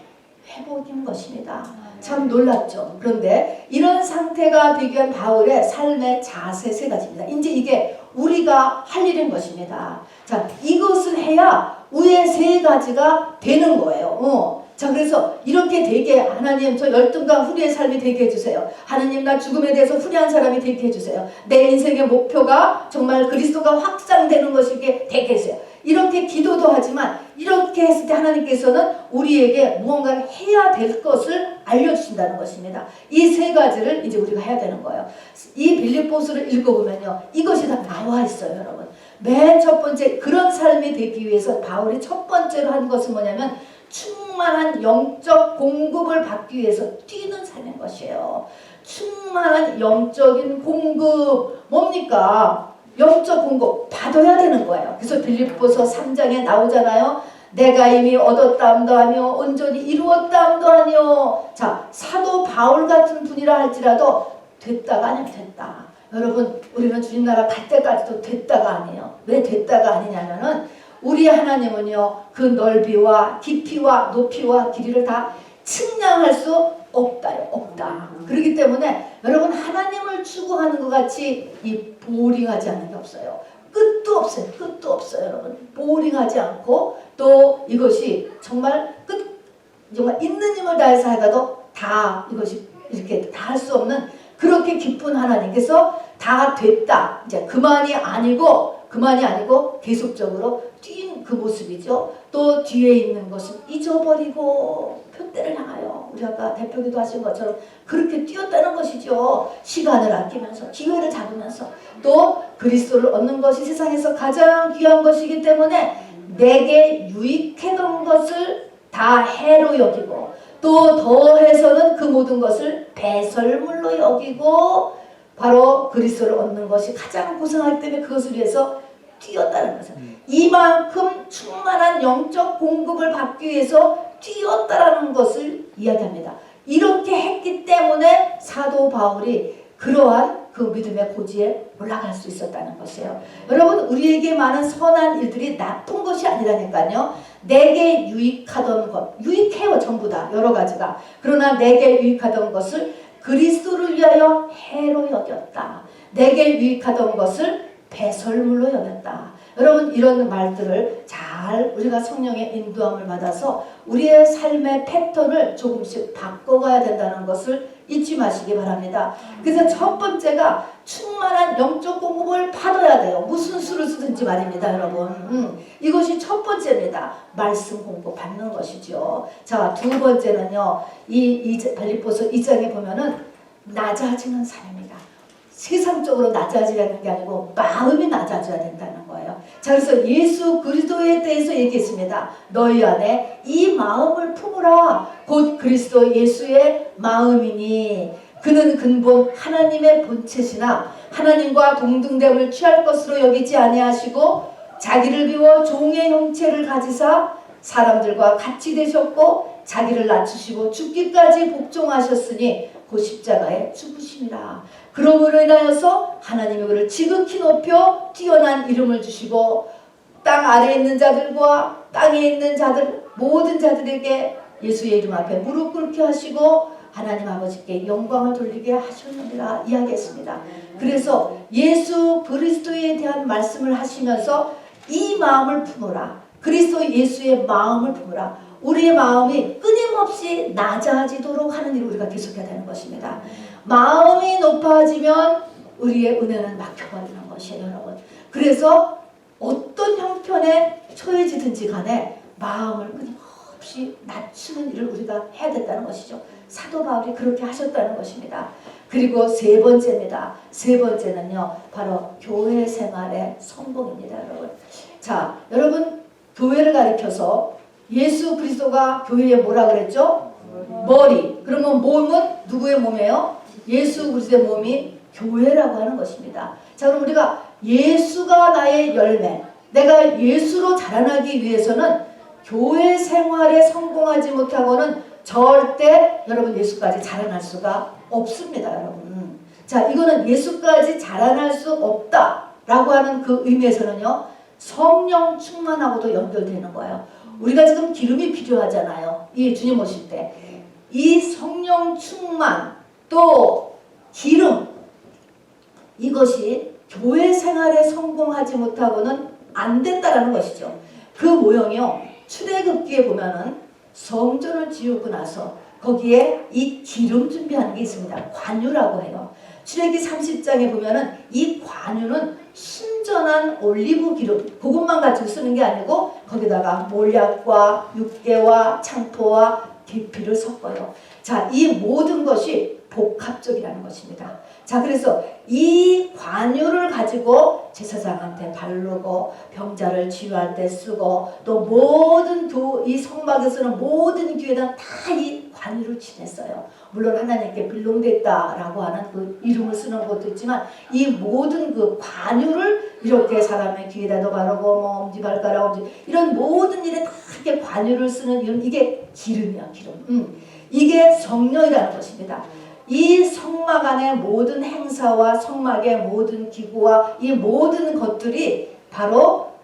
회복인 것입니다. 참 놀랍죠. 그런데 이런 상태가 되기 위한 바울의 삶의 자세 세 가지입니다. 이제 이게 우리가 할 일인 것입니다. 자, 이것을 해야 위에 세 가지가 되는 거예요. 자, 그래서 이렇게 되게 하나님 저 열등감 후리의 삶이 되게 해주세요. 하나님 나 죽음에 대해서 후리한 사람이 되게 해주세요. 내 인생의 목표가 정말 그리스도가 확장되는 것이게 되게 해주세요. 이렇게 기도도 하지만 이렇게 했을 때 하나님께서는 우리에게 무언가를 해야 될 것을 알려주신다는 것입니다. 이 세 가지를 이제 우리가 해야 되는 거예요. 이 빌립보서를 읽어보면요, 이것이 다 나와 있어요, 여러분. 맨 첫 번째 그런 삶이 되기 위해서 바울이 첫 번째로 한 것은 뭐냐면 충만한 영적 공급을 받기 위해서 뛰는 삶인 것이에요. 충만한 영적인 공급 뭡니까? 영적 공급 받아야 되는 거예요. 그래서 빌립보서 3장에 나오잖아요. 내가 이미 얻었다함도 하며 온전히 이루었다함도 하며. 자, 사도 바울 같은 분이라 할지라도 됐다가 아니면 됐다. 여러분, 우리는 주님 나라 갈 때까지도 됐다가 아니에요. 왜 됐다가 아니냐면은 우리 하나님은요, 그 넓이와 깊이와 높이와 길이를 다 측량할 수 없다요. 없다. 그렇기 때문에 여러분, 하나님을 추구하는 것 같이 이 보링하지 않는 게 없어요. 끝도 없어요. 끝도 없어요, 여러분. 보링하지 않고 또 이것이 정말 정말 있는 힘을 다해서 하다도 다 이것이 이렇게 다 할 수 없는 그렇게 깊은 하나님께서 다 됐다. 이제 그만이 아니고 계속적으로 뛴 그 모습이죠. 또 뒤에 있는 것은 잊어버리고 표대를 향하여 우리 아까 대표기도 하신 것처럼 그렇게 뛰었다는 것이죠. 시간을 아끼면서 기회를 잡으면서 또 그리스도를 얻는 것이 세상에서 가장 귀한 것이기 때문에 내게 유익했던 것을 다 해로 여기고 또 더해서는 그 모든 것을 배설물로 여기고 바로 그리스도를 얻는 것이 가장 고상하기 때문에 그것을 위해서 뛰었다는 것은 이만큼 충만한 영적 공급을 받기 위해서 뛰었다라는 것을 이야기합니다. 이렇게 했기 때문에 사도 바울이 그러한 그 믿음의 고지에 올라갈 수 있었다는 것이에요. 여러분, 우리에게 많은 선한 일들이 나쁜 것이 아니라니까요. 내게 유익하던 것, 유익해요, 전부 다 여러 가지가. 그러나 내게 유익하던 것을 그리스도를 위하여 해로 여겼다. 내게 유익하던 것을 배설물로 여겼다. 여러분, 이런 말들을 잘 우리가 성령의 인도함을 받아서 우리의 삶의 패턴을 조금씩 바꿔가야 된다는 것을 잊지 마시기 바랍니다. 그래서 첫 번째가 충만한 영적 공급을 받아야 돼요. 무슨 수를 쓰든지 말입니다, 여러분. 이것이 첫 번째입니다. 말씀 공급 받는 것이죠. 자, 두 번째는요, 이 빌립보서 2장에 보면은 낮아지는 삶입니다. 세상적으로 낮아지라는 게 아니고 마음이 낮아져야 된다는 거예요. 자, 그래서 예수 그리스도에 대해서 얘기했습니다. 너희 안에 이 마음을 품으라. 곧 그리스도 예수의 마음이니 그는 근본 하나님의 본체시나 하나님과 동등됨을 취할 것으로 여기지 아니하시고 자기를 비워 종의 형체를 가지사 사람들과 같이 되셨고 자기를 낮추시고 죽기까지 복종하셨으니 곧 십자가에 죽으심이라. 그러므로 인하여서 하나님이 그를 지극히 높여 뛰어난 이름을 주시고 땅 아래에 있는 자들과 땅에 있는 자들 모든 자들에게 예수의 이름 앞에 무릎 꿇게 하시고 하나님 아버지께 영광을 돌리게 하셨느니라 이야기했습니다. 그래서 예수 그리스도에 대한 말씀을 하시면서 이 마음을 품으라. 그리스도 예수의 마음을 품으라. 우리의 마음이 끊임없이 낮아지도록 하는 일을 우리가 계속해야 되는 것입니다. 마음이 높아지면 우리의 은혜는 막혀버리는 것이에요, 여러분. 그래서 어떤 형편에 처해지든지 간에 마음을 끊임없이 낮추는 일을 우리가 해야 된다는 것이죠. 사도 바울이 그렇게 하셨다는 것입니다. 그리고 세 번째입니다. 세 번째는요, 바로 교회 생활의 성공입니다, 여러분. 자, 여러분, 교회를 가리켜서 예수 그리스도가 교회에 뭐라 그랬죠? 머리. 그러면 몸은 누구의 몸이에요? 예수 그리스도의 몸이 교회라고 하는 것입니다. 자, 그럼 우리가 예수가 나의 열매, 내가 예수로 자라나기 위해서는 교회 생활에 성공하지 못하고는 절대 여러분 예수까지 자라날 수가 없습니다, 여러분. 자, 이거는 예수까지 자라날 수 없다라고 하는 그 의미에서는요, 성령 충만하고도 연결되는 거예요. 우리가 지금 기름이 필요하잖아요. 이 주님 오실 때. 이 성령 충만 또 기름, 이것이 교회 생활에 성공하지 못하고는 안 된다라는 것이죠. 그 모형이요. 출애굽기에 보면은 성전을 지우고 나서 거기에 이 기름 준비하는 게 있습니다. 관유라고 해요. 출애굽기 30장에 보면은 이 관유는 순전한 올리브 기름, 그것만 가지고 쓰는 게 아니고 거기다가 몰약과 육개와 창포와 계피를 섞어요. 자, 이 모든 것이 복합적이라는 것입니다. 자, 그래서 이 관유를 가지고 제사장한테 바르고 병자를 치유할 때 쓰고 또 모든 이 성막에 쓰는 모든 교회당 다 이 관유를 지냈어요. 물론 하나님께 빌롱됐다라고 하는 그 이름을 쓰는 것도 있지만 이 모든 그 관유를 이렇게 사람의 귀에다도 바르고 뭐 엄지발가락 이런 모든 일에 다 이렇게 관유를 쓰는 이름, 이게 기름이야, 기름. 이게 성령이라는 것입니다. 이 성막 안의 모든 행사와 성막의 모든 기구와 이 모든 것들이 바로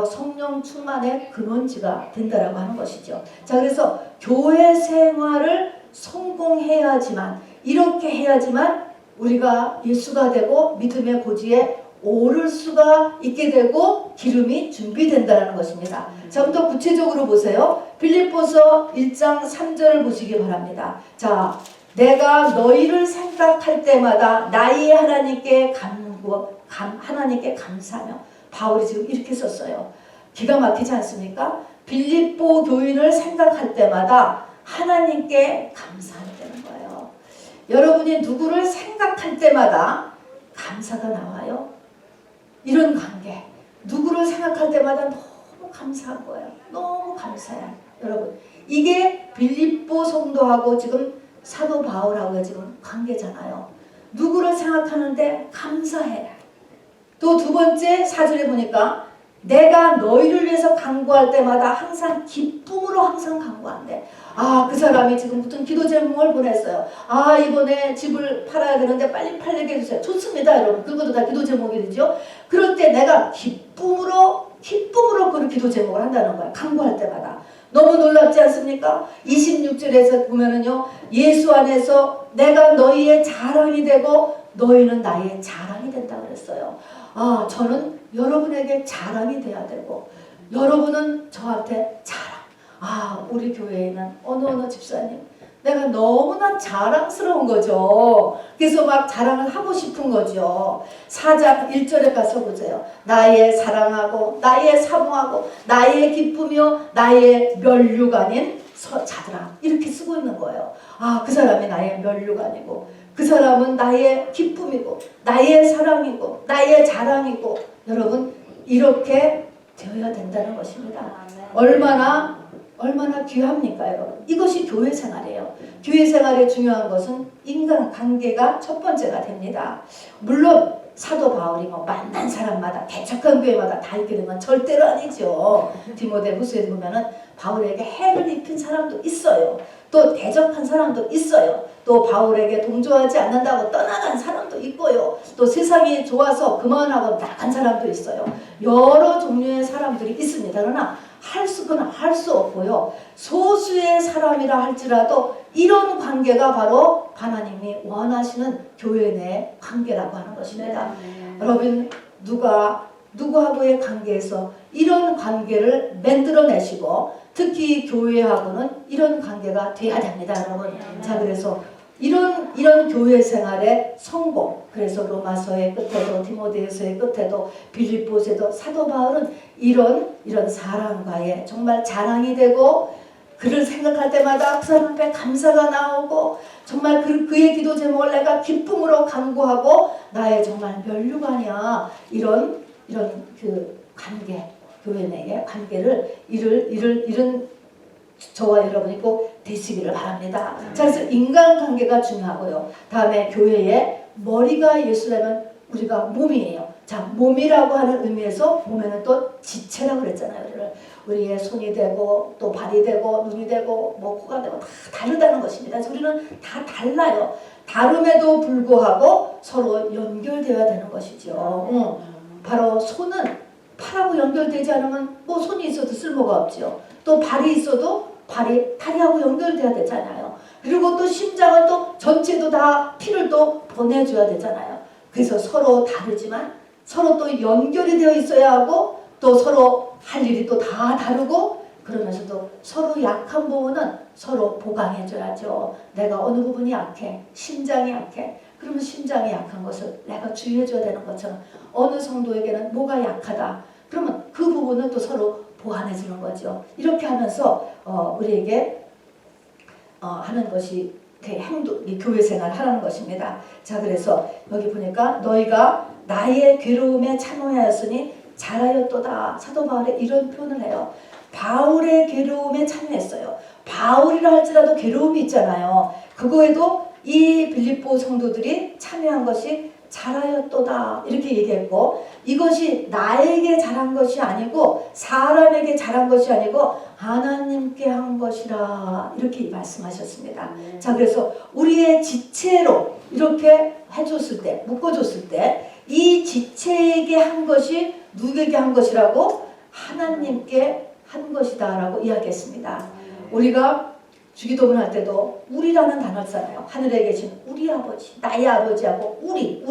성령 충만의 근원지가 된다라고 하는 것이죠. 자, 그래서 교회 생활을 성공해야지만, 이렇게 해야지만 우리가 예수가 되고 믿음의 고지에 오를 수가 있게 되고 기름이 준비된다는 것입니다. 자, 그럼 더 구체적으로 보세요. 빌립보서 1장 3절을 보시기 바랍니다. 자, 내가 너희를 생각할 때마다 나의 하나님께 하나님께 감사하며, 바울이 지금 이렇게 썼어요. 기가 막히지 않습니까? 빌립보 교인을 생각할 때마다 하나님께 감사하는 거예요. 여러분이 누구를 생각할 때마다 감사가 나와요. 이런 관계, 누구를 생각할 때마다 너무 감사한 거예요. 너무 감사해요. 여러분, 이게 빌립보 성도하고 지금 사도 바울하고 지금 관계잖아요. 누구를 생각하는데 감사해. 또 두 번째 4절에 보니까 내가 너희를 위해서 간구할 때마다 항상 기쁨으로 항상 간구한대. 아, 그 사람이 지금 무슨 기도 제목을 보냈어요. 아, 이번에 집을 팔아야 되는데 빨리 팔리게 해주세요. 좋습니다, 여러분. 그것도 다 기도 제목이 되죠. 그럴 때 내가 기쁨으로 그 기도 제목을 한다는 거야. 간구할 때마다. 너무 놀랍지 않습니까? 26절에서 보면은요, 예수 안에서 내가 너희의 자랑이 되고 너희는 나의 자랑이 된다 그랬어요. 아, 저는 여러분에게 자랑이 돼야 되고 여러분은 저한테 자랑. 아, 우리 교회에 있는 어느 집사님, 내가 너무나 자랑스러운 거죠. 그래서 막 자랑을 하고 싶은 거죠. 4장 1절에 가서 보세요. 나의 사랑하고 나의 사모하고 나의 기쁘며 나의 면류관인 자들아, 이렇게 쓰고 있는 거예요. 아, 그 사람이 나의 면류관이고 그 사람은 나의 기쁨이고 나의 사랑이고 나의 자랑이고, 여러분 이렇게 되어야 된다는 것입니다. 얼마나 귀합니까, 여러분? 이것이 교회 생활이에요. 교회 생활의 중요한 것은 인간관계가 첫 번째가 됩니다. 물론 사도 바울이 뭐 만난 사람마다 개척한 교회마다 다 있게 되면 절대로 아니죠. 디모데후서에 보면은 바울에게 해를 입힌 사람도 있어요. 또 대적한 사람도 있어요. 또 바울에게 동조하지 않는다고 떠나간 사람도 있고요. 또 세상이 좋아서 그만하고 나간 사람도 있어요. 여러 종류의 사람들이 있습니다. 그러나 할 수 없고요. 소수의 사람이라 할지라도 이런 관계가 바로 하나님이 원하시는 교회 내 관계라고 하는 것입니다. 여러분, 누구하고의 관계에서 이런 관계를 만들어내시고 특히 교회하고는 이런 관계가 돼야 됩니다, 여러분. 자, 그래서 이런 교회 생활의 성공, 그래서 로마서의 끝에도 디모데후서의 끝에도 빌립보서에도 사도 바울은 이런 사람과의 정말 자랑이 되고 그를 생각할 때마다 그 사람 앞에 감사가 나오고 정말 그의 기도 제목을 내가 기쁨으로 간구하고 나의 정말 면류관이야. 이런 그 관계, 교회 내의 관계를 이런 저와 여러분이 꼭 되시기를 바랍니다. 자, 그래서 인간관계가 중요하고요. 다음에 교회의 머리가 예수라면 우리가 몸이에요. 자, 몸이라고 하는 의미에서 몸에는 또 지체라고 그랬잖아요. 우리의 손이 되고 또 발이 되고 눈이 되고 뭐 코가 되고 다 다르다는 것입니다. 우리는 다 달라요. 다름에도 불구하고 서로 연결되어야 되는 것이죠. 바로 손은 팔하고 연결되지 않으면 뭐 손이 있어도 쓸모가 없죠. 또 발이 있어도 발이 다리하고 연결돼야 되잖아요. 그리고 또 심장은 또 전체도 다 피를 또 보내줘야 되잖아요. 그래서 서로 다르지만 서로 또 연결이 되어 있어야 하고 또 서로 할 일이 또 다 다르고 그러면서도 서로 약한 부분은 서로 보강해줘야죠. 내가 어느 부분이 약해, 심장이 약해. 그러면 심장이 약한 것을 내가 주의해줘야 되는 것처럼 어느 성도에게는 뭐가 약하다. 그러면 그 부분은 또 서로 보완해주는 거죠. 이렇게 하면서 우리에게 하는 것이 행동, 교회 생활 하라는 것입니다. 자, 그래서 여기 보니까 너희가 나의 괴로움에 참여하였으니 잘하였도다. 사도 바울이 이런 표현을 해요. 바울의 괴로움에 참여했어요. 바울이라 할지라도 괴로움이 있잖아요. 그거에도 이 빌립보 성도들이 참여한 것이 잘하였도다 이렇게 얘기했고, 이것이 나에게 잘한 것이 아니고 사람에게 잘한 것이 아니고 하나님께 한 것이라 이렇게 말씀하셨습니다. 자, 그래서 우리의 지체로 이렇게 해줬을 때, 묶어줬을 때 이 지체에게 한 것이 누구에게 한 것이라고? 하나님께 한 것이다 라고 이야기했습니다. 우리가 주기도문 할 때도 우리라는 단어를 써요. 하늘에 계신 우리 아버지, 나의 아버지하고 우리.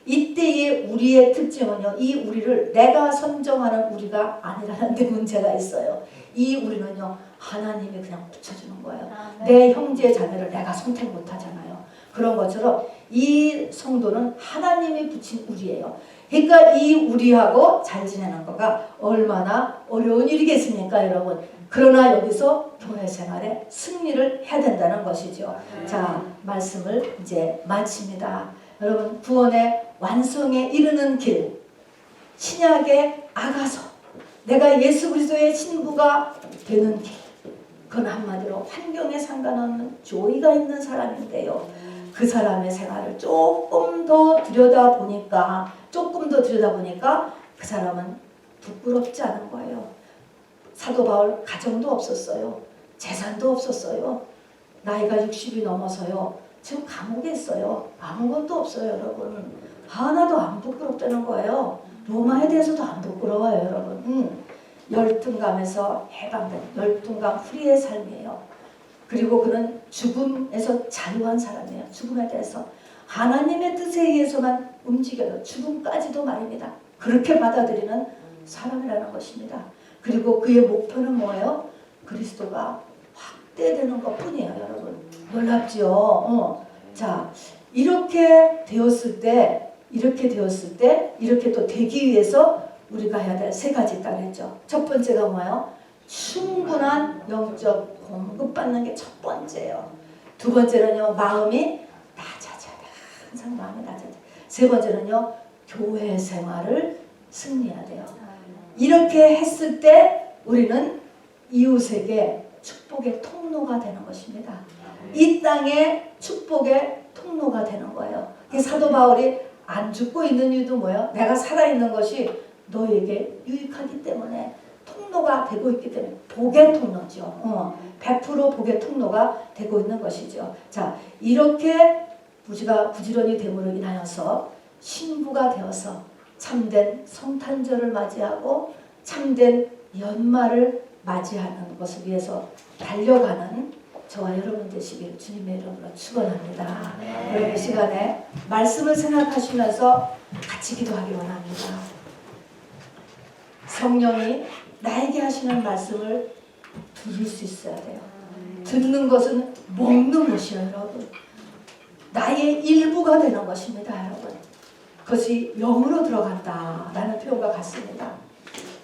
이때의 우리의 특징은요, 이 우리를 내가 선정하는 우리가 아니라는 데 문제가 있어요. 이 우리는요, 하나님이 그냥 붙여주는 거예요. 내 형제 자매를 내가 선택 못하잖아요. 그런 것처럼 이 성도는 하나님이 붙인 우리예요. 그러니까 이 우리하고 잘 지내는 거가 얼마나 어려운 일이겠습니까, 여러분? 그러나 여기서 교회 생활에 승리를 해야 된다는 것이죠. 자, 말씀을 이제 마칩니다. 여러분, 구원의 완성에 이르는 길, 신약의 아가서, 내가 예수 그리스도의 신부가 되는 길, 그건 한마디로 환경에 상관없는 조의가 있는 사람인데요. 그 사람의 생활을 조금 더 들여다보니까 그 사람은 부끄럽지 않은 거예요. 사도 바울 가정도 없었어요. 재산도 없었어요. 나이가 60이 넘어서요. 지금 감옥에 있어요. 아무것도 없어요, 여러분. 하나도 안 부끄럽다는 거예요. 로마에 대해서도 안 부끄러워요, 여러분. 열등감에서 해방된 열등감 프리의 삶이에요. 그리고 그는 죽음에서 자유한 사람이에요. 죽음에 대해서 하나님의 뜻에 의해서만 움직여요. 죽음까지도 말입니다. 그렇게 받아들이는 사람이라는 것입니다. 그리고 그의 목표는 뭐예요? 그리스도가 확대되는 것뿐이에요, 여러분. 놀랍죠? 자, 이렇게 되었을 때 이렇게 또 되기 위해서 우리가 해야 될 세 가지 있다고 했죠. 첫 번째가 뭐예요? 충분한 영적 공급받는 게 첫 번째예요. 두 번째는요, 마음이 낮아져야 돼. 항상 마음이 낮아져. 세 번째는요, 교회 생활을 승리해야 돼요. 이렇게 했을 때 우리는 이웃에게 축복의 통로가 되는 것입니다. 이 땅에 축복의 통로가 되는 거예요. 사도 바울이 안 죽고 있는 이유도 뭐예요? 내가 살아있는 것이 너에게 유익하기 때문에 통로가 되고 있기 때문에 복의 통로죠. 100% 복의 통로가 되고 있는 것이죠. 자, 이렇게 우리가 부지런히 됨으로 인하여서 신부가 되어서 참된 성탄절을 맞이하고 참된 연말을 맞이하는 것을 위해서 달려가는 저와 여러분 되시길 주님의 이름으로 축원합니다. 여러분 이 시간에 말씀을 생각하시면서 같이 기도하기 원합니다. 성령이 나에게 하시는 말씀을 들을 수 있어야 돼요. 듣는 것은 먹는 것이에요, 여러분. 나의 일부가 되는 것입니다, 여러분. 그것이 영으로 들어간다라는 표현과 같습니다.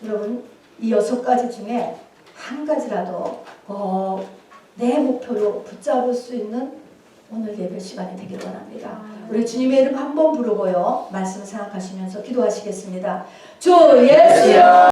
여러분, 이 6가지 중에 한 가지라도 내 목표로 붙잡을 수 있는 오늘 예배 시간이 되길 원합니다. 우리 주님의 이름 한번 부르고요. 말씀 생각하시면서 기도하시겠습니다. 주 예수여